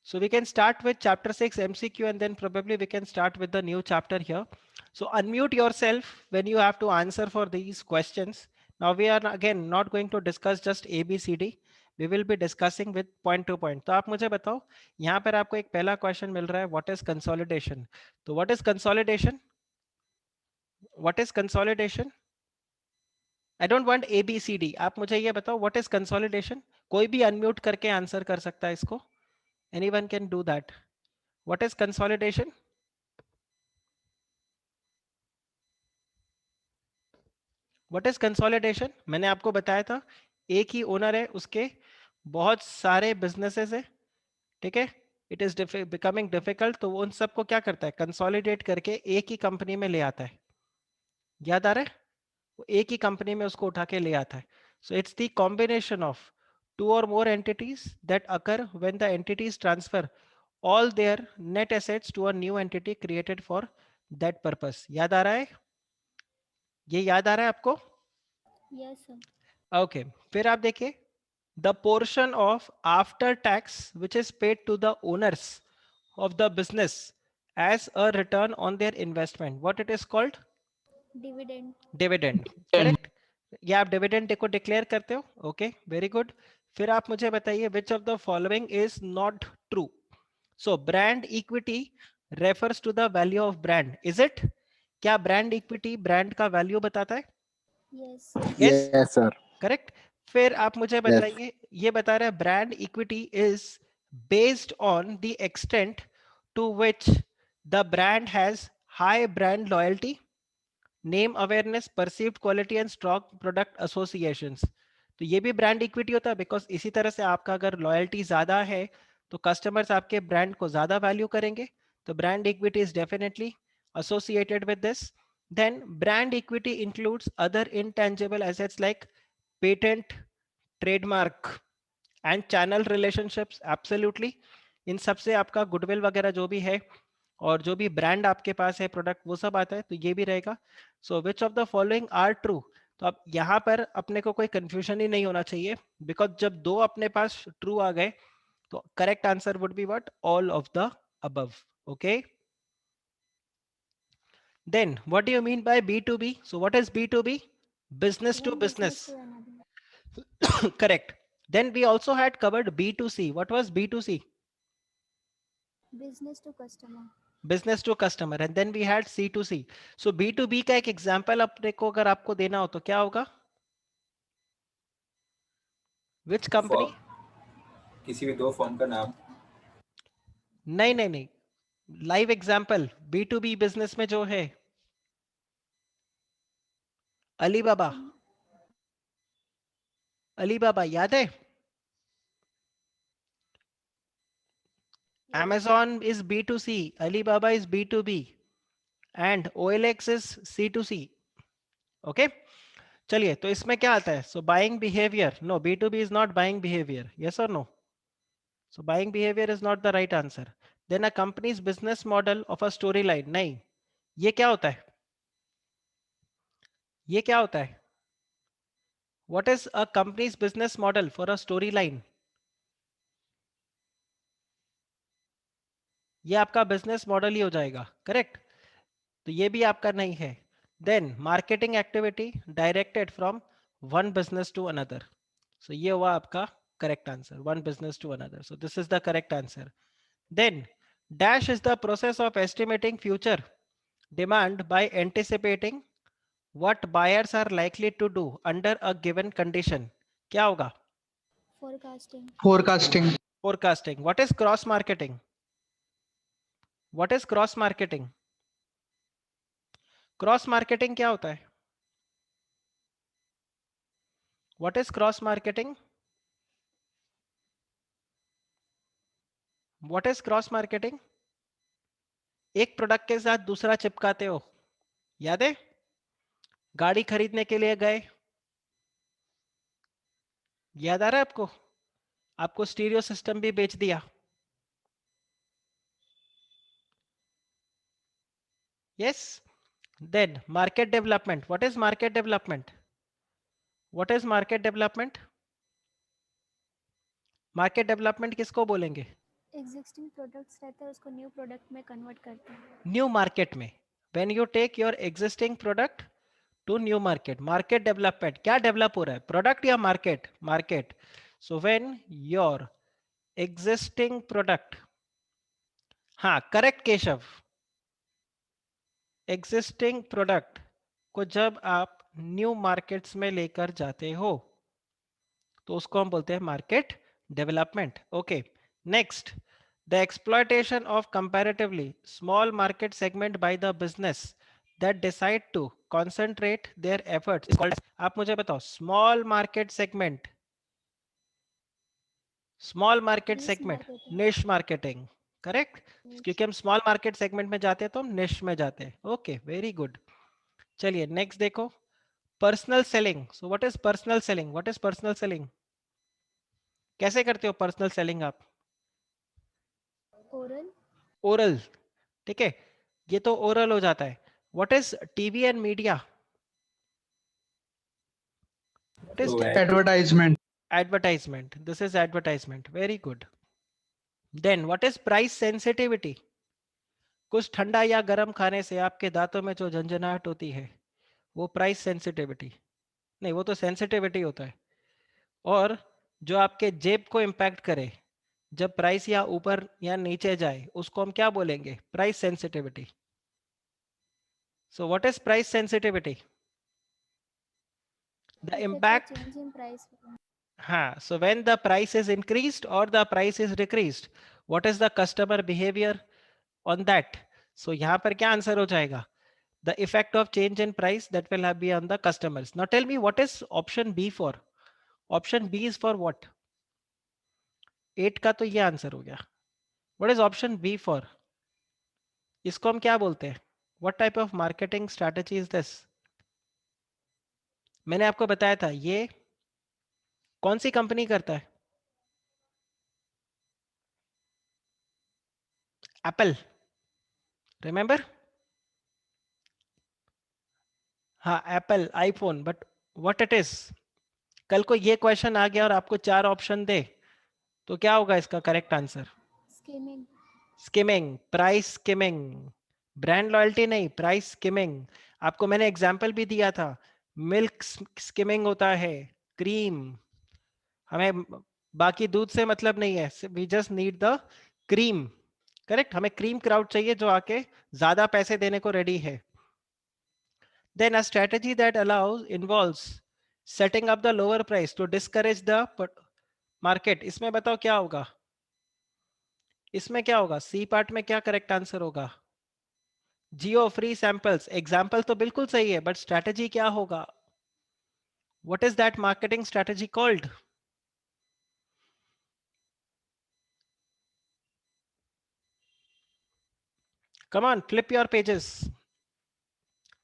So we can start with chapter 6 MCQ and then probably we can start with the new chapter here. So unmute yourself when you have to answer for these questions. Now we are again not going to discuss just A, B, C, D. We will be discussing with point to point. तो आप मुझे बताओ यहाँ पर आपको एक पहला question मिल रहा है what is consolidation. तो what is consolidation? What is consolidation? I don't want A, B, C, D. आप मुझे ये बताओ what is consolidation? कोई भी unmute करके आंसर कर सकता है इसको. Anyone can do that. What is consolidation? What is consolidation? मैंने आपको बताया था एक ही ओनर है उसके बहुत सारे बिजनेसेस है ठीक है इट इज बिकमिंग डिफिकल्ट तो वो उन सबको क्या करता है कंसोलिडेट करके एक ही कंपनी में ले आता है याद आ रहा है वो एक ही कंपनी में उसको उठा के ले आता है so it's the combination of two or more entities that occur when the entities transfer all their net assets to a new entity created for that purpose याद आ रहा है ये याद आ रहा है आपको Yes, sir. ओके फिर आप देखिए the portion of after tax which is paid to the owners of the business as a return on their investment what it is called Dividend. Dividend correct ये आप डिविडेंड को declare करते हो okay very good फिर आप मुझे बताइए which of the following is not true so brand equity refers to the value of brand is it क्या ब्रांड इक्विटी ब्रांड का वैल्यू बताता है Yes. Yes Yes, sir. Correct फिर आप मुझे Yes. बताइए ये बता रहा है brand equity is based on the extent to which the brand has high brand loyalty name awareness perceived quality and strong product associations तो ये भी ब्रांड इक्विटी होता है बिकॉज इसी तरह से आपका अगर लॉयल्टी ज्यादा है तो कस्टमर्स आपके ब्रांड को ज्यादा वैल्यू करेंगे तो brand equity is definitely associated with this then brand equity includes other intangible assets like patent trademark and channel relationships absolutely इन सब से आपका गुडविल वगैरह जो भी है और जो भी ब्रांड आपके पास है प्रोडक्ट वो सब आता है तो ये भी रहेगा so which of the following are true तो अब यहाँ पर अपने को कोई कंफ्यूजन ही नहीं होना चाहिए बिकॉज जब दो अपने पास ट्रू आ गए तो correct answer would be what all of the above okay then what do you mean by B2B so what is B2B business to One business business to another. correct then we also had covered B2C what was B2C Business to customer. business to customer and then we had C2C so B2B का एक example अपने को अगर आपको देना हो तो क्या होगा which company किसी भी दो फॉर्म का नाम नहीं नहीं नहीं लाइव एग्जांपल B2B बिजनेस में जो है अलीबाबा Um, अलीबाबा याद है yes. Amazon is B2C Alibaba is B2B and OLX is C2C okay चलिए तो इसमें क्या आता है so buying behaviour no B2B is not buying behaviour yes और no so buying behaviour is not the right answer then a company's business model of a story line नहीं ये क्या होता है ये क्या होता है what is a company's business model for a story line ये आपका बिजनेस मॉडल ही हो जाएगा करेक्ट तो ये भी आपका नहीं है then marketing activity directed from one business to another so ये हुआ आपका correct answer one business to another so this is the correct answer then dash is the process of estimating future demand by anticipating what buyers are likely to do under a given condition क्या होगा Forecasting. Forecasting. Forecasting what is cross marketing what is cross marketing cross marketing क्या होता है what is cross marketing what is cross marketing एक product के साथ दूसरा चिपकाते हो याद है गाड़ी खरीदने के लिए गए याद आ रहा है आपको आपको स्टीरियो सिस्टम भी बेच दिया yes then market development what is market development what is market development market development किसको बोलेंगे एग्जिस्टिंग प्रोडक्ट्स रहता है उसको न्यू प्रोडक्ट में कन्वर्ट करते हैं। न्यू मार्केट में, when you take your existing product to new market, market development, क्या डेवलप हो रहा है, प्रोडक्ट या market, market. So when your existing product, हाँ करेक्ट केशव, एग्जिस्टिंग प्रोडक्ट को जब आप न्यू मार्केट्स में लेकर जाते हो तो उसको हम बोलते हैं market development. Okay, next, the exploitation of comparatively small market segment by the business that decide to concentrate their efforts is called, आप मुझे बताओ, small market segment, small market niche segment, marketing. Niche marketing, correct, क्योंकि हम small market segment में जाते हैं तो हम निश में जाते हैं। Okay, very good. चलिए नेक्स्ट देखो, personal selling. So what is personal selling, what is personal selling, कैसे करते हो पर्सनल सेलिंग आप? ओरल। ओरल, ठीक है, ये तो ओरल हो जाता है। What is TV and media, what is through Advertisement. Advertisement, this is advertisement, very good. Then what is price sensitivity, कुछ ठंडा या गर्म खाने से आपके दांतों में जो झंझनाहट होती है वो प्राइस सेंसिटिविटी, नहीं वो तो सेंसिटिविटी होता है। और जो आपके जेब को इम्पैक्ट करे जब प्राइस या ऊपर या नीचे जाए उसको हम क्या बोलेंगे, price sensitivity. So what is price sensitivity, the effect of impact, change in price. हाँ, so when the price is increased or the price is decreased, what is the customer behavior on that? So यहाँ पर क्या answer हो जाएगा, the effect of change in price that will be on the customers. Now tell me what is option B for, option B is for what, 8 का तो ये answer हो गया। What is option B for, इसको हम क्या बोलते हैं, what type of marketing strategy is this? मैंने आपको बताया था ये कौन सी कंपनी करता है, एप्पल, रिमेंबर, हाँ Apple iPhone, but what it is, कल को ये क्वेश्चन आ गया और आपको 4 ऑप्शन दे तो क्या होगा इसका correct answer, skimming. Skimming, price skimming, brand loyalty नहीं, प्राइस स्किमिंग। आपको मैंने एग्जांपल भी दिया था, मिल्क स्किमिंग होता है, क्रीम, हमें बाकी दूध से मतलब नहीं है, we just need the cream, correct, हमें क्रीम क्राउड चाहिए जो आके ज्यादा पैसे देने को रेडी है। Then a strategy that allows involves setting up the lower price to discourage the market, इसमें बताओ क्या होगा, इसमें क्या होगा, सी पार्ट में क्या करेक्ट आंसर होगा, जियो फ्री सैंपल्स, एग्जाम्पल तो बिल्कुल सही है बट स्ट्रैटेजी क्या होगा, what is that marketing strategy called, come on flip your pages,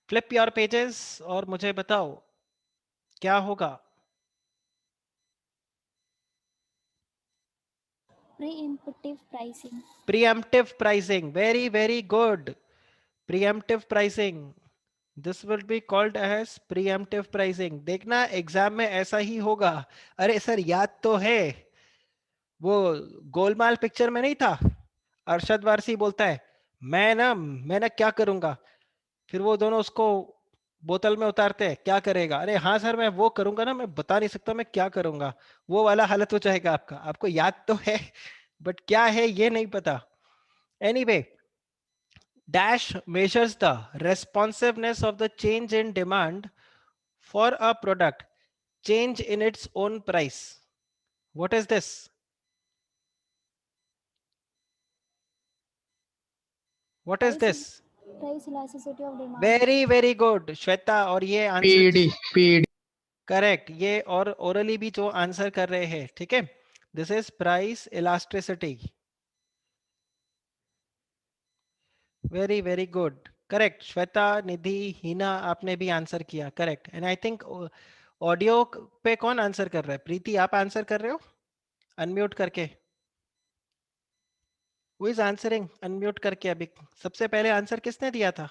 flip your pages और मुझे बताओ क्या होगा, preemptive pricing. preemptive pricing, very very good, preemptive pricing, this will be called as preemptive pricing. देखना exam में ऐसा ही होगा, अरे सर याद तो है, वो गोलमाल पिक्चर में नहीं था, अरशद वारसी बोलता है मैं ना क्या करूंगा, फिर वो दोनों उसको बोतल में उतारते हैं, क्या करेगा, अरे हाँ सर मैं वो करूंगा ना, मैं बता नहीं सकता मैं क्या करूंगा, वो वाला हालत हो जाएगा आपका, आपको याद तो है बट क्या है ये नहीं पता। Anyway, dash measures the responsiveness of the change in demand for a product, change in its own price. What is this? What is this? Price elasticity of demand. Very very good, Shweta, और ये answer PED. PED. Correct, ये और orally भी जो answer कर रहे हैं, ठीक है, this is price elasticity, very very good, correct, Shweta, Nidhi, Hina, आपने भी आंसर किया correct. And I think audio पे कौन आंसर कर रहा है, प्रीति आप आंसर कर रहे हो अनम्यूट करके, हु इज आंसरिंग अनम्यूट करके, अभी सबसे पहले आंसर किसने दिया था,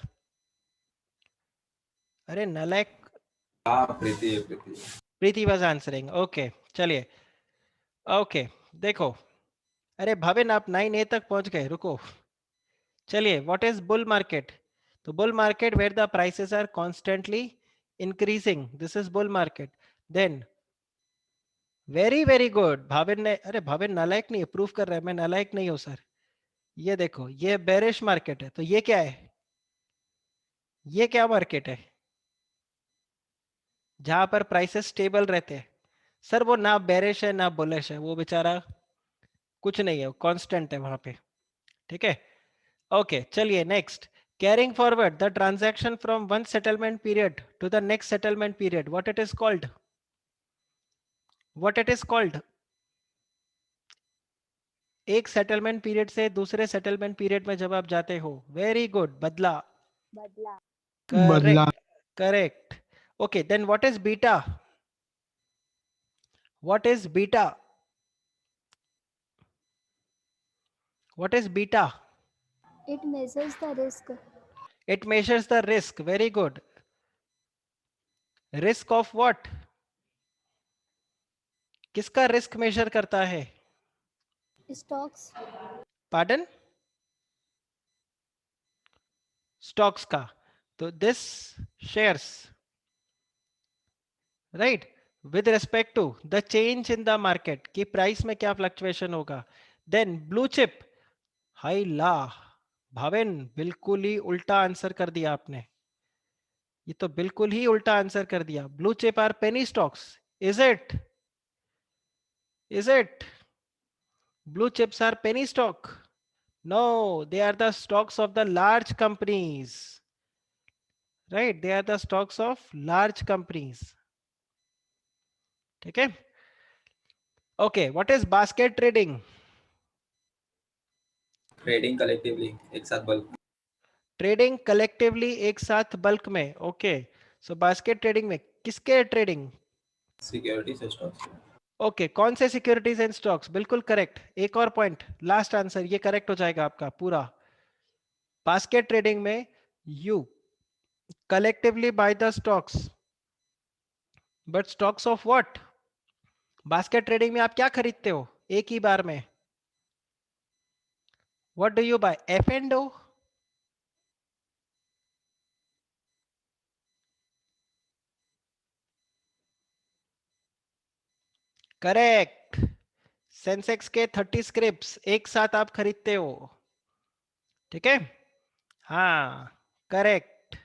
अरे नलायक, हाँ प्रीति प्रीति वाज आंसरिंग, ओके चलिए, ओके देखो, अरे भाविन आप 9A तक पहुंच गए, रुको। चलिए, व्हाट इज बुल मार्केट? तो bull market where the prices are constantly increasing, this is bull market. Then very very good Bhavin ने, अरे भाविन नालायक नहीं, प्रूफ कर रहा है मैं नालायक नहीं हूं सर। ये देखो, ये बेरिश मार्केट है, तो ये क्या है? ये क्या मार्केट है? जहां पर प्राइसेस स्टेबल रहते हैं। सर वो ना बेरिश है ना बुलिश है, वो बेचारा कुछ नहीं है, कांस्टेंट है वहां पे। ठीक है, ओके चलिए next. Carrying forward the transaction from one settlement period to the next settlement period, what it is called? What it is called? एक सेटलमेंट पीरियड से दूसरे सेटलमेंट पीरियड में जब आप जाते हो, वेरी गुड, बदला। बदला। बदला। Correct, correct. Okay then what is beta? What is beta? What is beta? It measures the risk. It measures the risk, very good. Risk of what? किसका रिस्क मेजर करता है? Stocks. पार्डन? Stocks का। तो this shares, right, with respect to the change in the market, की price में क्या fluctuation होगा। Then blue chip, high low, Bhaven बिल्कुल ही उल्टा आंसर कर दिया आपने, ये तो बिल्कुल ही उल्टा आंसर कर दिया। Blue chip are penny stocks, is it? Is it? Blue chips are penny stock? No, they are the stocks of the large companies. Right? They are the stocks of large companies. ठीक है? Okay, what is basket trading? Trading collectively एक साथ bulk. Trading collectively एक साथ bulk में। Okay. So basket trading में किसके trading? Security से स्टॉक्स। ओके कौन से सिक्योरिटीज एंड स्टॉक्स? बिल्कुल करेक्ट। एक और पॉइंट, लास्ट आंसर, ये करेक्ट हो जाएगा आपका पूरा। बास्केट ट्रेडिंग में you collectively buy the stocks, but stocks of what? Basket trading में आप क्या खरीदते हो एक ही बार में? What do you buy? F and O? Correct. Sensex के 30 स्क्रिप्ट्स एक साथ आप खरीदते हो, ठीक है? हाँ, करेक्ट।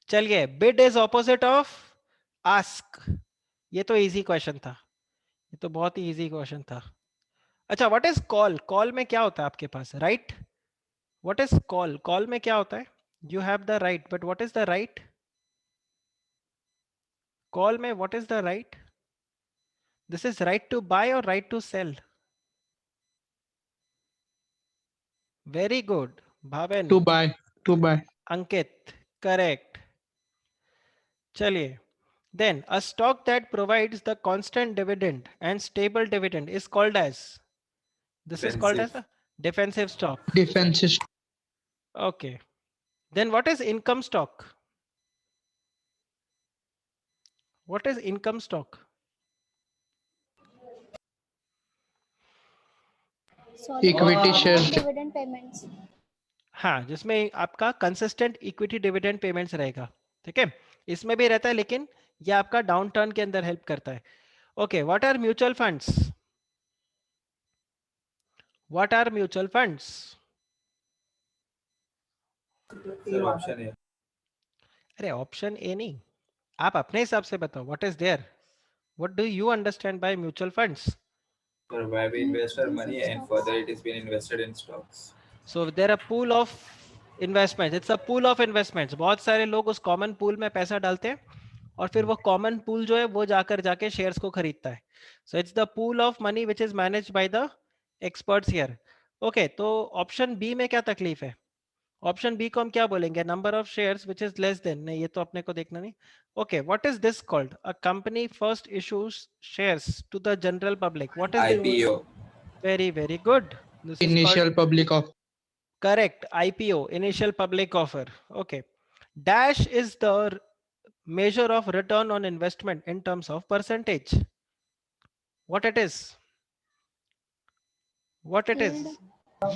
चलिए, bid is opposite of ask, ये तो इजी क्वेश्चन था, ये तो बहुत ही इजी क्वेश्चन था। अच्छा, व्हाट इज कॉल? कॉल में क्या होता है आपके पास? Right. What is call? Call में क्या होता है? You have the right, but what is the right? Call में what is the right? This is right to buy और right to sell? Very good Bhaven. To buy. To buy. Ankit, correct. चलिए, then a stock that provides the constant dividend and stable dividend is called as, this is called as defensive. a defensive stock. Defensive. Okay, then what is income stock? What is income stock? Solid Equity income shares. and dividend payments. हाँ, जिसमें आपका consistent equity dividend payments रहेगा, ठीक है? इसमें भी रहता है, लेकिन ये आपका डाउन टर्न के अंदर हेल्प करता है। Okay, what are mutual funds? What are mutual funds? Sir option है। अरे ऑप्शन ए नहीं, आप अपने हिसाब से बताओ, what is there? What do you understand by mutual funds? Sir, where we invest our money Defensive and stocks. further it is being invested in stocks. So there are pool of investments. It's a pool of investments. बहुत सारे लोग उस common pool में पैसा डालते हैं और फिर वो कॉमन पूल जो है वो जाके शेयर्स को खरीदता है. So it's the pool of money which is managed by the experts here. Okay, तो ऑप्शन बी में क्या तकलीफ है? ऑप्शन बी को हम क्या बोलेंगे? Number of shares which is less than, नहीं ये तो अपने को देखना नहीं. Okay, what is this called? A company first issues shares to the general public. What is the? IPO. Very very good. This is called initial public off. correct, IPO, initial public offer. Okay, dash is the measure of return on investment in terms of percentage. What it is? What it is? Yield.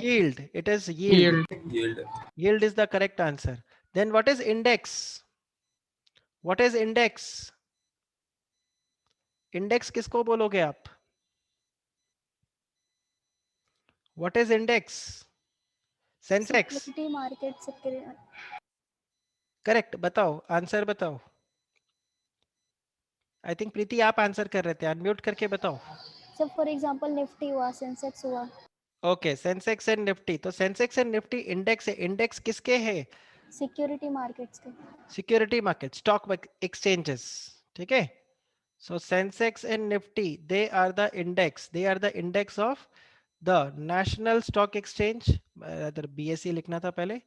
Yield. It is yield. Yield. Yield. Yield is the correct answer. Then what is index? What is index? Index किसको बोलोगे आप? What is index? Sensex. Security market security. Correct. बताओ. Answer बताओ. I think प्रीति आप answer कर रहे थे. Unmute करके बताओ. So for example Nifty हुआ, Sensex हुआ. Okay Sensex and Nifty. तो सेंसेक्स एंड निफ्टी इंडेक्स है. इंडेक्स किसके है? सिक्योरिटी मार्केट्स के. Security market, stock exchanges. ठीक है. So Sensex and Nifty they are the index. They are the index of the national stock exchange. BSE लिखना था पहले.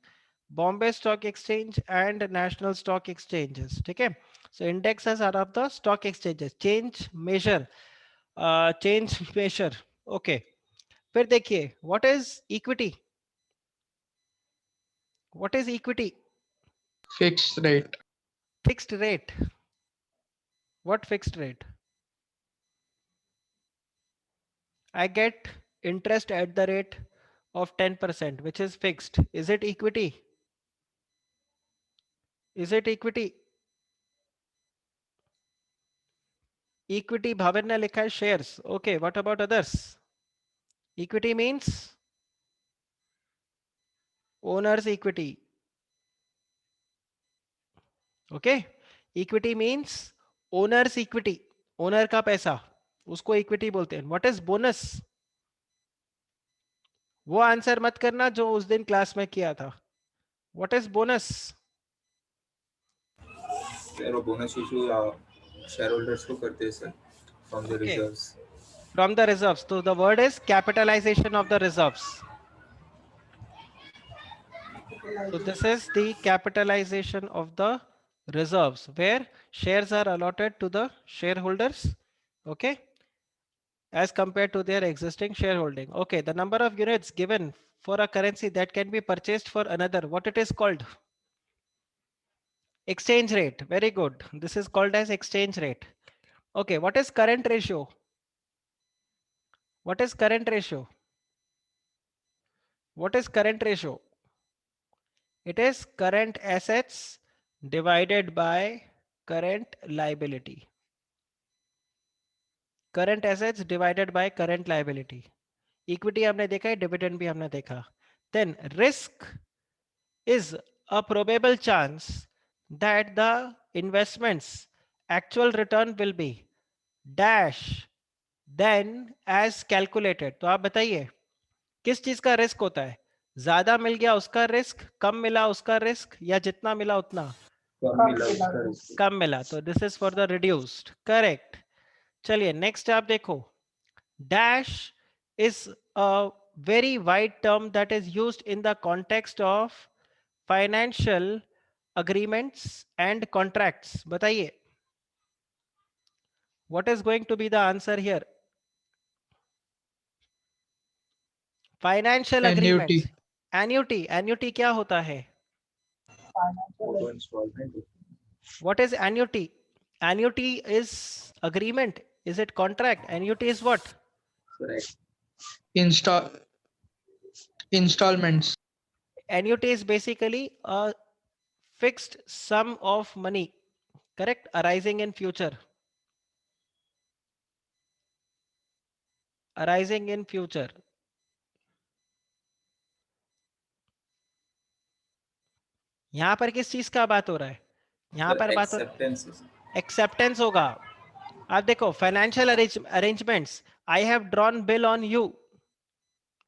Bombay stock exchange and national stock exchanges. ठीक है. So indexes are of the stock exchanges. Change major. Change major. Okay. फिर देखिए what is equity. What is equity? Fixed rate. Fixed rate. What fixed rate? I get interest at the rate of 10%, which is fixed. Is it equity? Is it equity? Equity Bhavan ne likha hai shares. Okay, what about others? Equity means owner's equity. Okay, equity means owner's equity. Owner का पैसा, उसको equity बोलते हैं. What is bonus? वो answer मत करना जो उस दिन क्लास में किया था. What is bonus? Share of bonus issue shareholders को करते हैं sir from the Okay. reserves. From the reserves. So the word is capitalization of the reserves. So this is the capitalization of the reserves where shares are allotted to the shareholders. Okay. As compared to their existing shareholding. Okay. The number of units given for a currency that can be purchased for another. What it is called? Exchange rate. Very good. This is called as exchange rate. Okay. What is current ratio? What is current ratio? What is current ratio? It is current assets divided by current liability. Current assets divided by current liability. Equity हमने देखा है, dividend भी हमने देखा. Then risk is a probable chance that the investment's actual return will be dash then as calculated. तो आप बताइए किस चीज का रिस्क होता है? ज्यादा मिल गया उसका रिस्क, कम मिला उसका रिस्क, या जितना मिला उतना कम मिला. तो this is for the reduced. Correct. चलिए नेक्स्ट आप देखो. Dash is a very wide term that is used in the context of financial agreements and contracts. बताइए what is going to be the answer here? Financial agreements. Annuity. Annuity क्या होता है? Auto installment. What is annuity? Annuity is agreement. Is it contract? Annuity is what? Correct. Installments. Annuity is basically a fixed sum of money, correct? Arising in future. Arising in future. यहां पर किस चीज का बात हो रहा है? यहां Sir, पर बात हो acceptance. एक्सेप्टेंस होगा. आप देखो financial arrangements. I have drawn bill on you,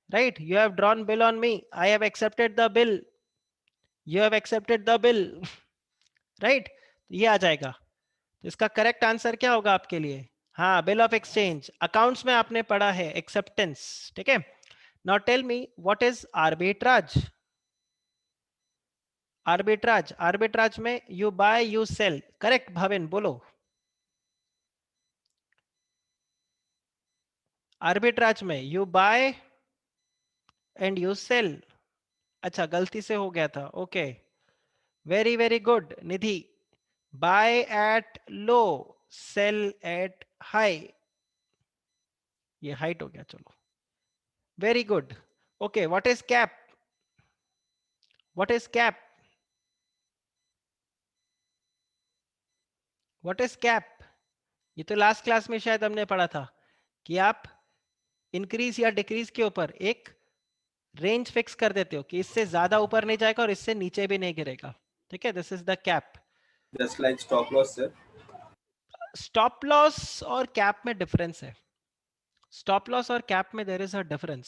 right? You have drawn bill on me. I have accepted the bill. You have accepted the bill, right? ये आ जाएगा. तो इसका करेक्ट आंसर क्या होगा आपके लिए? हाँ, बिल ऑफ एक्सचेंज. अकाउंट्स में आपने पढ़ा है एक्सेप्टेंस. ठीक है. Now tell me what is arbitrage. Arbitrage. Arbitrage में you buy you sell. Correct Bhavin बोलो. आर्बिट्राज में you buy and you sell. अच्छा गलती से हो गया था. Okay, very very good Nidhi. Buy at low, sell at high. ये हाइट हो गया. चलो Very good. Okay, what is cap? What is cap? What is cap? ये तो लास्ट क्लास में शायद हमने पढ़ा था कि आप इंक्रीज या डिक्रीज के ऊपर एक रेंज फिक्स कर देते हो कि इससे ज्यादा ऊपर नहीं जाएगा और इससे नीचे भी नहीं गिरेगा. ठीक है, this is the cap. Just like stop loss, sir. Stop loss और कैप में डिफरेंस है. स्टॉप लॉस और कैप में there is a difference.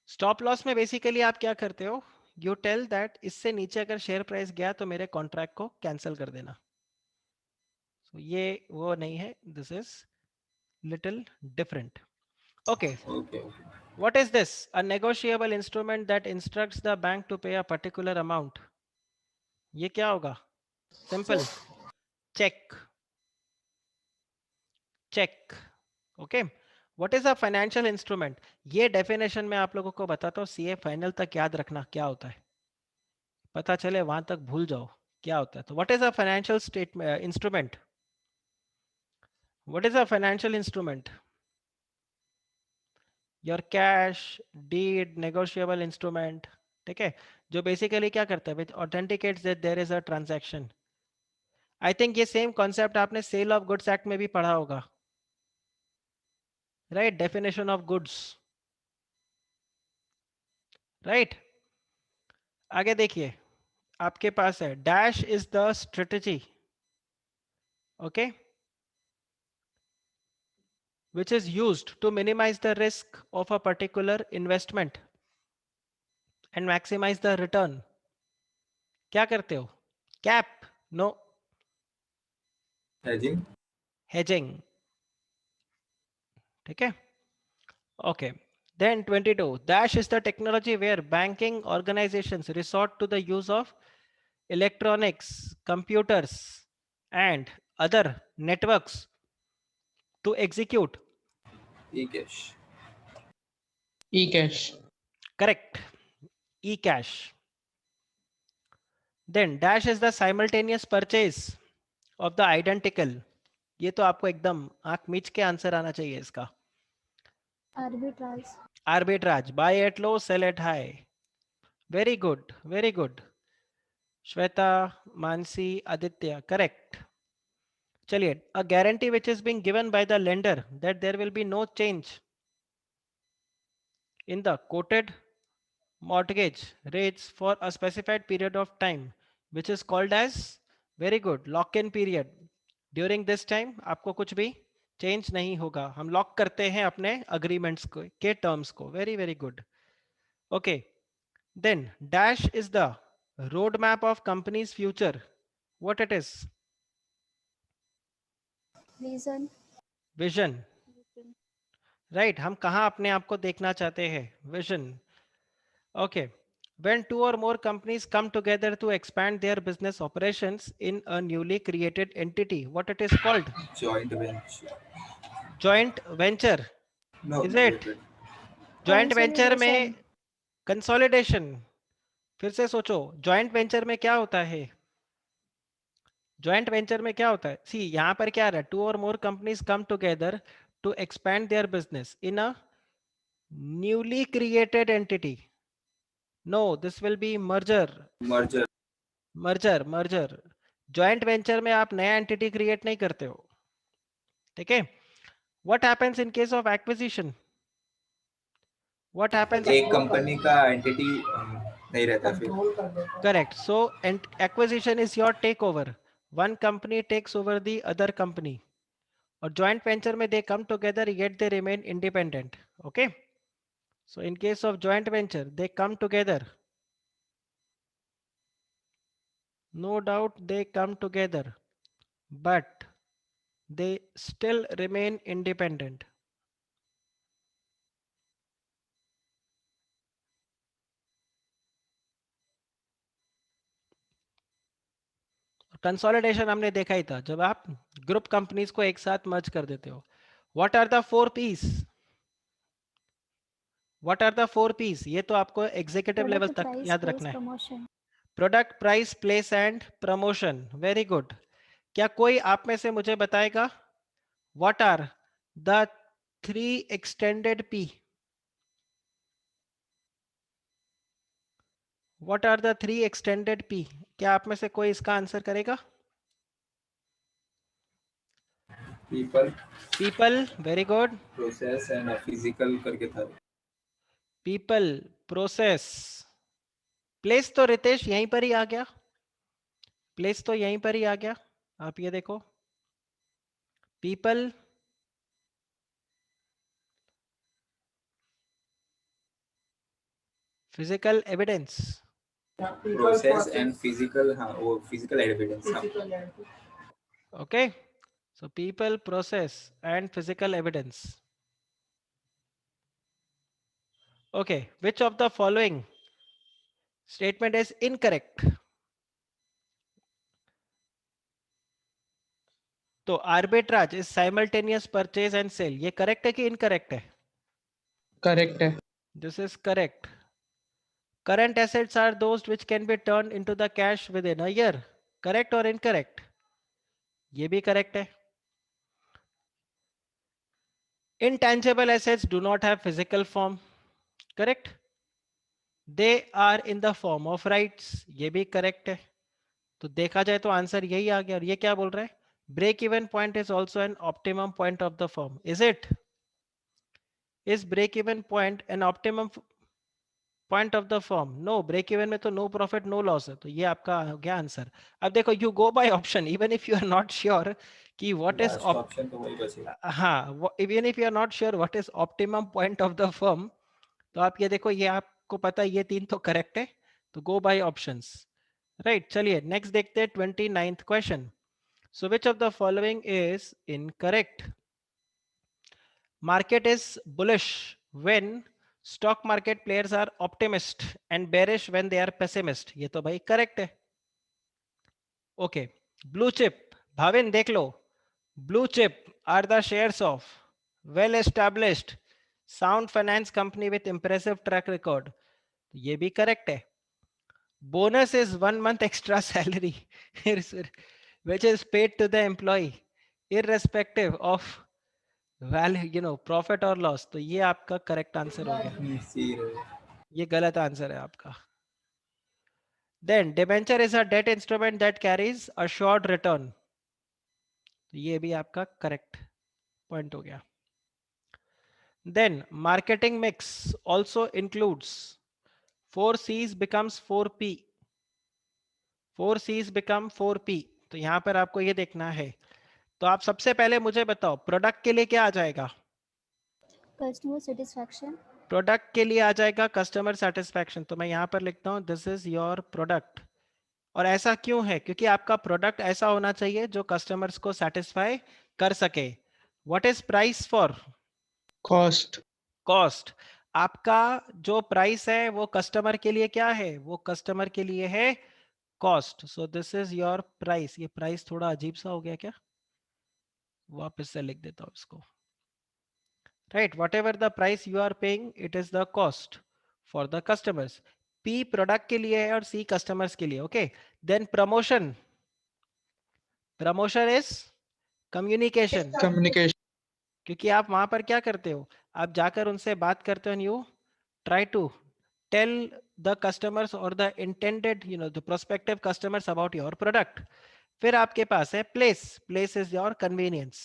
Stop loss में बेसिकली आप क्या करते हो, यू टेल दैट इससे नीचे अगर शेयर प्राइस गया तो मेरे कॉन्ट्रैक्ट को कैंसिल कर देना. So, ये वो नहीं है, this is little different. Okay, Okay. what is this? A negotiable instrument that instructs the bank to pay a particular amount. ये क्या होगा? Simple. Check. Check. Okay. What is a financial instrument? ये definition मैं आप लोगों को बताता हूँ. CA फाइनल तक याद रखना क्या होता है. पता चले वहां तक भूल जाओ क्या होता है. तो what is a financial instrument? What is a financial instrument? Your cash, deed, negotiable instrument. ठीक है, जो बेसिकली क्या करता है, which authenticates that there is a transaction. I think ये सेम कॉन्सेप्ट आपने सेल ऑफ गुड्स एक्ट में भी पढ़ा होगा, right? Definition of goods, right? आगे देखिए, आपके पास है dash is the strategy, okay, which is used to minimize the risk of a particular investment and maximize the return. क्या करते हो? कैप? नो. Hedging. हेजिंग. ठीक है, okay. Then 22, dash is the technology where banking organizations resort to the use of electronics, computers and other networks to execute. E-cash. E-cash. Correct. E-cash. Then dash is the simultaneous purchase of the identical. ये तो आपको एकदम आंख मीच के answer आना चाहिए इसका. Arbitrage. Arbitrage, buy at low, sell at high. Very good, very good. Shweta, Mansi, Aditya, correct. चलिए, a guarantee which is being given by the lender that there will be no change in the quoted mortgage rates for a specified period of time, which is called as, very good, lock-in period. During this time आपको कुछ भी change नहीं होगा, हम lock करते हैं अपने agreements को के टर्म्स को. Very very good. Okay, then dash is the road map of company's future. What it is? Reason. Vision, right? हम कहाँ अपने आप को देखना चाहते हैं? Vision. Okay, when two or more companies come together to expand their business operations in a newly created entity, what it is called? Joint venture. Joint venture. No. Is No, it? Joint venture में consolidation. फिर से सोचो, joint venture में क्या होता है? Joint venture में क्या होता है? See, यहाँ पर क्या रहा है? Two or more companies come together to expand their business in a newly created entity. No, this will be merger. Merger. Merger. Joint venture में आप नया एंटिटी क्रिएट नहीं करते हो. ठीक है. What happens in case of acquisition? What happens? एक company का एंटिटी नहीं रहता फिर. Correct. So acquisition is your take over. One company takes over the other company. और जॉइंट वेंचर में they come together yet they remain independent. Okay, so in case of joint venture they come together. No doubt they come together, but they still remain independent. Consolidation हमने देखा ही था, जब आप group companies को एक साथ मर्ज कर देते हो. What are the four P's? What are the four P's? ये तो आपको एग्जीक्यूटिव लेवल तक याद रखना है. Promotion. Product, price, place and promotion. Very good. क्या कोई आप में से मुझे बताएगा what are the 3 extended P. What are the 3 extended P? क्या आप में से कोई इसका आंसर करेगा? People, People, very good. process and physical करके था. People, process. प्लेस तो रितेश यहीं पर ही आ गया. प्लेस तो यहीं पर ही आ गया. आप ये देखो. People, physical evidence. Process and physical, हाँ वो physical evidence. हाँ. Okay. So people, process and physical evidence. Okay. Which of the following statement is incorrect? तो arbitrage is simultaneous purchase and sale. ये करेक्ट है कि इनकरेक्ट है? Correct है. This is correct. Current assets are those which can be turn into the cash within a year. Correct और incorrect? ये भी correct है. Intangible assets do not have physical form. Correct? They are in the form of rights. ये भी correct है. तो देखा जाए तो आंसर यही आ गया. और ये क्या बोल रहा है? Break even point is also an optimum point of the firm. Is it? Is break even point an optimum point of the firm? No. Break even में तो नो प्रॉफिट नो लॉस है. तो ये आपका हो गया आंसर. अब देखो, you go by option even if you are not sure कि व्हाट इज Last option तो वही बचेगा. हाँ, even if you are not sure what is optimum point of the firm. तो आप ये देखो, ये आपको पता है ये 3 तो करेक्ट है. तो गो बाय ऑप्शंस. राइट. चलिए नेक्स्ट देखते हैं 29th question. So which of the following is incorrect? Market is bullish when stock market players are optimist and bearish when they are pessimist. ये तो भाई करेक्ट है. ओके. Blue chip. भाविन देख लो. Blue chip are the shares of well established sound finance company with impressive track record. ये भी correct है. Bonus is 1 month extra salary which is paid to the employee irrespective of value, profit और loss. तो ये आपका correct answer हो गया. See, ये गलत आंसर है आपका. Then debenture is a debt instrument that carries a short return. तो ये भी आपका करेक्ट पॉइंट हो गया. Then marketing mix also includes 4 C's becomes 4P. 4 C's become 4P. तो यहां पर आपको ये देखना है. तो आप सबसे पहले मुझे बताओ, प्रोडक्ट के लिए क्या आ जाएगा? Customer satisfaction. प्रोडक्ट के लिए आ जाएगा कस्टमर सेटिस्फैक्शन. तो मैं यहां पर लिखता हूं दिस इज योर प्रोडक्ट. और ऐसा क्यों है? क्योंकि आपका प्रोडक्ट ऐसा होना चाहिए जो कस्टमर्स को सेटिस्फाई कर सके. What is price for? Cost. Cost. आपका जो प्राइस है वो कस्टमर के लिए क्या है? वो कस्टमर के लिए है cost. So this is your price. ये प्राइस थोड़ा अजीब सा हो गया क्या? वापस से लिख देता हूं इसको. Right. Whatever the price you are paying it is the cost for the customers. P product के लिए है और सी कस्टमर्स के लिए. Okay. Then promotion. Promotion is communication. Communication. क्योंकि आप वहां पर क्या करते हो? आप जाकर उनसे बात करते हो. You try to tell the customers और the intended the prospective customers about your product. फिर आपके पास है place. Place is your convenience.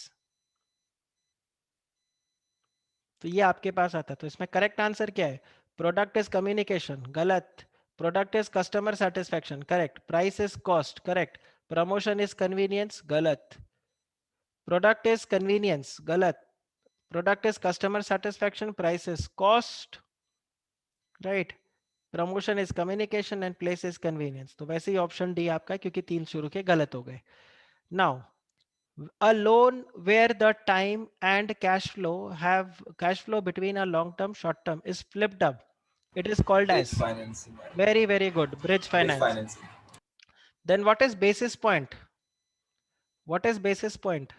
तो ये आपके पास आता है. तो इसमें करेक्ट आंसर क्या है? Product is communication. गलत. Product is customer satisfaction. Correct. Price is cost. Correct. Promotion is convenience. गलत. Product is convenience. गलत. Product is customer satisfaction. Price is cost. Right. Promotion is communication and place is convenience. तो वैसे ही option D आपका है, क्योंकि 3 शुरू के गलत हो गए. Now a loan where the time and cash flow between a long term short term is flipped up, it is called bridge as financing. very good bridge Bridge finance. financing. Then what is basis point? What is basis point?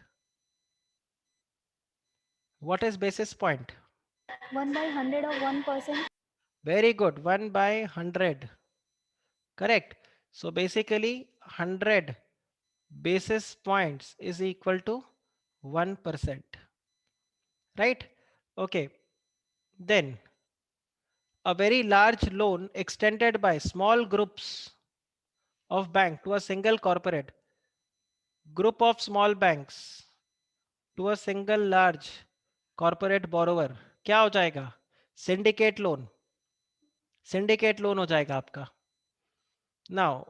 What is basis point? 1/100 of 1%. Very good. 1/100. Correct. So basically 100 basis points is equal to 1%. Right. Okay. Then a very large loan extended by small groups of bank to a single corporate group of small banks to a single large corporate borrower क्या हो जाएगा? Syndicate loan. Syndicate loan हो जाएगा आपका. Now,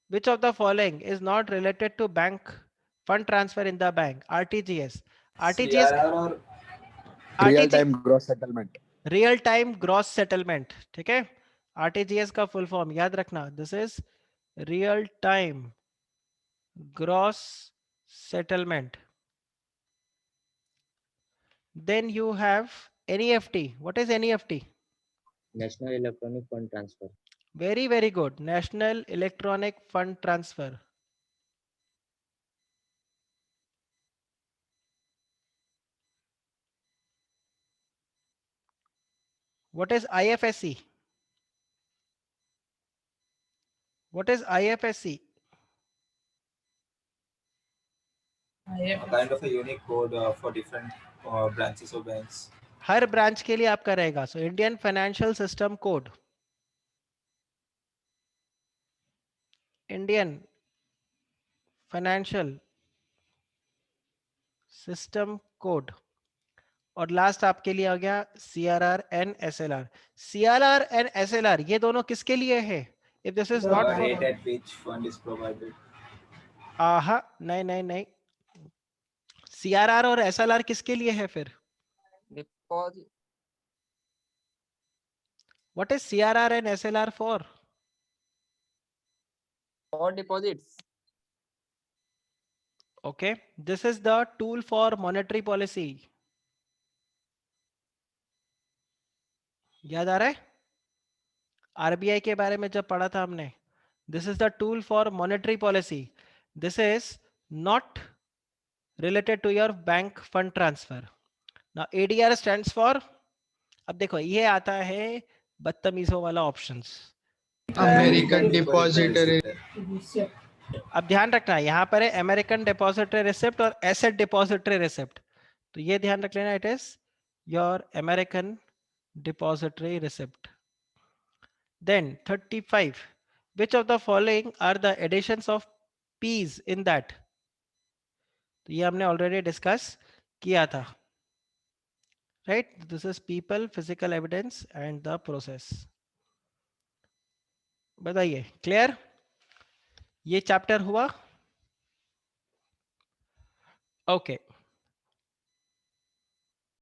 which of the following is not related to bank fund transfer in the bank? RTGS. RTGS. CRR और real RTG. Time gross settlement. Real time gross settlement. ठीक है. RTGS का full form याद रखना. This is real time gross settlement. Then you have NEFT. What is NEFT? National Electronic Fund Transfer. Very, very good. National Electronic Fund Transfer. What is IFSC? What is IFSC? a kind of a unique code for different branches of banks. Her branch के लिए आपका रहेगा. So Indian Financial System Code. Indian Financial System Code. और last आपके लिए आ गया CRR and SLR. CRR and SLR ये दोनों किसके लिए है? If this is not The for rate at which fund is provided. आहा नहीं नहीं नहीं. CRR और SLR किसके लिए है फिर? Deposit. What is CRR and SLR for? For deposits. Okay, this is the tool for monetary policy. याद आ रहा है? RBI के बारे में जब पढ़ा था हमने. This is the tool for monetary policy. This is not related to your bank fund transfer. Now ADR stands for, अब देखो ये आता है बदतमीजों वाला ऑप्शंस. American depository. अब ध्यान रखना यहाँ पर है अमेरिकन डिपॉजिटरी रिसिप्ट और एसेट डिपॉजिटरी रिसिप्ट. तो ये ध्यान रख लेना. It is your American depository receipt. Then 35. Which of the following are the additions of P's in that? तो ये हमने already discuss किया था. Right? This is people, physical evidence and the process. बताइए क्लियर? ये चैप्टर हुआ. Okay